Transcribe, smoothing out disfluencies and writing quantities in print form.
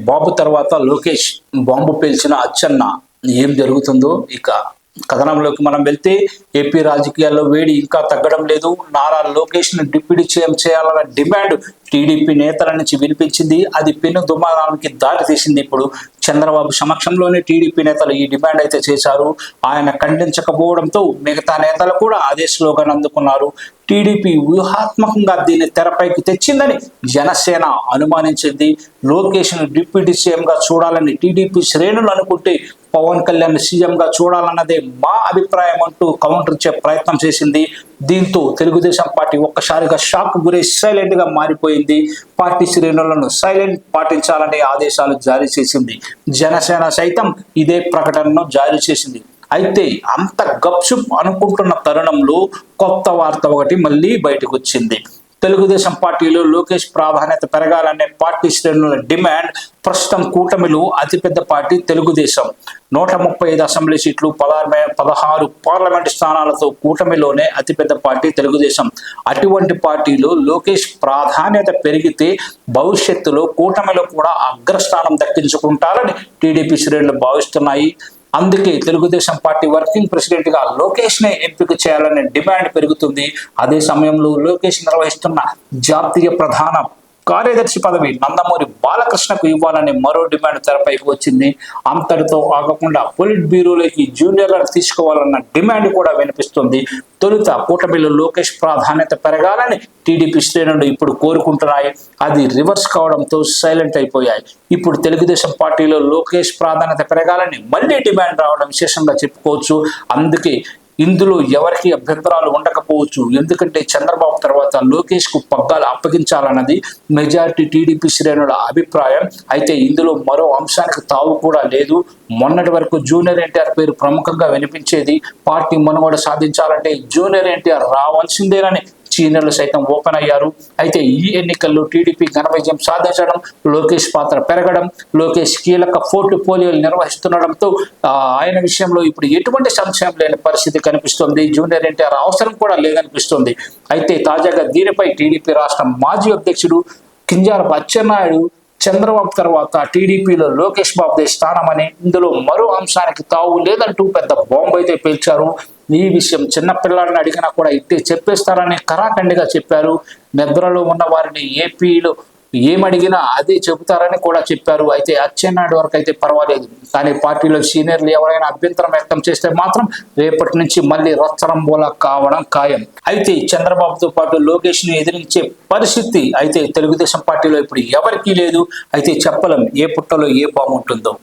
బాబు తర్వాత లోకేష్ బాంబు పేల్చిన అచ్చెన్న ఏం జరుగుతుందో ఇక కథనంలోకి మనం వెళ్తే ఏపీ రాజకీయాల్లో వేడి ఇంకా తగ్గడం లేదు. నారా లోకేష్ ను డిప్యూటీ సీఎం చేయాలన్న డిమాండ్ టీడీపీ నేతల నుంచి వినిపించింది. అది పెను దుమారానికి దారి తీసింది. ఇప్పుడు చంద్రబాబు సమక్షంలోనే టీడీపీ నేతలు ఈ డిమాండ్ అయితే చేశారు. ఆయన ఖండించకపోవడంతో మిగతా నేతలు కూడా అదే స్లోగన్ అందుకున్నారు. టీడీపీ వ్యూహాత్మకంగా దీన్ని తెరపైకి తెచ్చిందని జనసేన అనుమానించింది. లోకేష్ ను డిప్యూటీ సీఎంగా చూడాలని టీడీపీ శ్రేణులు అనుకుంటే పవన్ కళ్యాణ్ సీఎంగా చూడాలన్నదే మా అభిప్రాయం అంటూ కౌంటర్ ఇచ్చే ప్రయత్నం చేసింది. దీంతో తెలుగుదేశం పార్టీ ఒక్కసారిగా షాక్ గురై సైలెంట్ గా మారిపోయింది. పార్టీ శ్రేణులను సైలెంట్ పాటించాలనే ఆదేశాలు జారీ చేసింది. జనసేన సైతం ఇదే ప్రకటనను జారీ చేసింది. అయితే అంత గప్చుప్ అనుకుంటున్న తరుణంలో కొత్త వార్త ఒకటి మళ్ళీ బయటకు వచ్చింది. తెలుగుదేశం పార్టీలో లోకేష్ ప్రాధాన్యత పెరగాలనే పార్టీ శ్రేణుల డిమాండ్. ప్రస్తుతం కూటమిలో అతిపెద్ద పార్టీ తెలుగుదేశం. 135 అసెంబ్లీ సీట్లు, 16 పార్లమెంటు స్థానాలతో కూటమిలోనే అతిపెద్ద పార్టీ తెలుగుదేశం. అటువంటి పార్టీలో లోకేష్ ప్రాధాన్యత పెరిగితే భవిష్యత్తులో కూటమిలో కూడా అగ్రస్థానం దక్కించుకుంటారని టీడీపీ శ్రేణులు భావిస్తున్నాయి. అందుకే తెలుగుదేశం పార్టీ వర్కింగ్ ప్రెసిడెంట్ గా లోకేష్ నే ఎంపిక చేయాలనే డిమాండ్ పెరుగుతుంది. అదే సమయంలో లోకేష్ నిర్వహిస్తున్న జాతీయ ప్రధాన కార్యదర్శి పదవి నందమూరి బాలకృష్ణకు ఇవ్వాలనే మరో డిమాండ్ తెరపైకి వచ్చింది. అంతటితో ఆగకుండా పొలిట్ బ్యూరోలోకి జూనియర్లను తీసుకోవాలన్న డిమాండ్ కూడా వినిపిస్తుంది. తొలుత కూటమిలో లోకేష్ ప్రాధాన్యత పెరగాలని టీడీపీ శ్రేణులు ఇప్పుడు కోరుకుంటున్నాయి. అది రివర్స్ కావడంతో సైలెంట్ అయిపోయాయి. ఇప్పుడు తెలుగుదేశం పార్టీలో లోకేష్ ప్రాధాన్యత పెరగాలని మళ్ళీ డిమాండ్ రావడం విశేషంగా చెప్పుకోవచ్చు. అందుకే ఇందులో ఎవరికి అభ్యంతరాలు ఉండకపోవచ్చు. ఎందుకంటే చంద్రబాబు తర్వాత లోకేష్ కు పగ్గాలు అప్పగించాలన్నది మెజారిటీ టీడీపీ శ్రేణుల అభిప్రాయం. అయితే ఇందులో మరో అంశానికి తావు కూడా లేదు. మొన్నటి వరకు జూనియర్ ఎన్టీఆర్ పేరు ప్రముఖంగా వినిపించేది. పార్టీ మనుగడ సాధించాలంటే జూనియర్ ఎన్టీఆర్ రావాల్సిందేనని సీనియర్లు సైతం ఓపెన్ అయ్యారు. అయితే ఈ ఎన్నికల్లో టీడీపీ ఘన విజయం సాధించడం, లోకేష్ పాత్ర పెరగడం, లోకేష్ కీలక పోర్ట్ఫోలియోలు నిర్వహిస్తుండడంతో ఆయన విషయంలో ఇప్పుడు ఎటువంటి సంశయం లేని పరిస్థితి కనిపిస్తుంది. జూనియర్ ఎన్టీఆర్ అవసరం కూడా లేదనిపిస్తుంది. అయితే తాజాగా దీనిపై టీడీపీ రాష్ట్ర మాజీ అధ్యక్షుడు కింజారపు అచ్చెన్నాయుడు చంద్రబాబు తర్వాత టీడీపీలో లోకేష్ బాబుదే స్థానమని, ఇందులో మరో అంశానికి తావు లేదంటూ పెద్ద బాంబు అయితే పేల్చారు. ఈ విషయం చిన్నపిల్లాడిని అడిగినా కూడా ఇట్టే చెప్పేస్తారని కరాఖండిగా చెప్పారు. నిద్రలో ఉన్న వారిని ఏపీలో ఏమడిగినా అదే చెబుతారని కూడా చెప్పారు. అయితే అచ్చెన్నాయుడు వరకు అయితే పర్వాలేదు, కానీ పార్టీలో సీనియర్లు ఎవరైనా అభ్యంతరం వ్యక్తం చేస్తే మాత్రం రేపటి నుంచి మళ్ళీ రచ్చరంబోలా కావడం ఖాయం. అయితే చంద్రబాబుతో పాటు లోకేష్ ను ఎదిరించే పరిస్థితి అయితే తెలుగుదేశం పార్టీలో ఇప్పుడు ఎవరికీ లేదు. అయితే చెప్పలేం ఏ పుట్టలో ఏ పాము ఉంటుందో.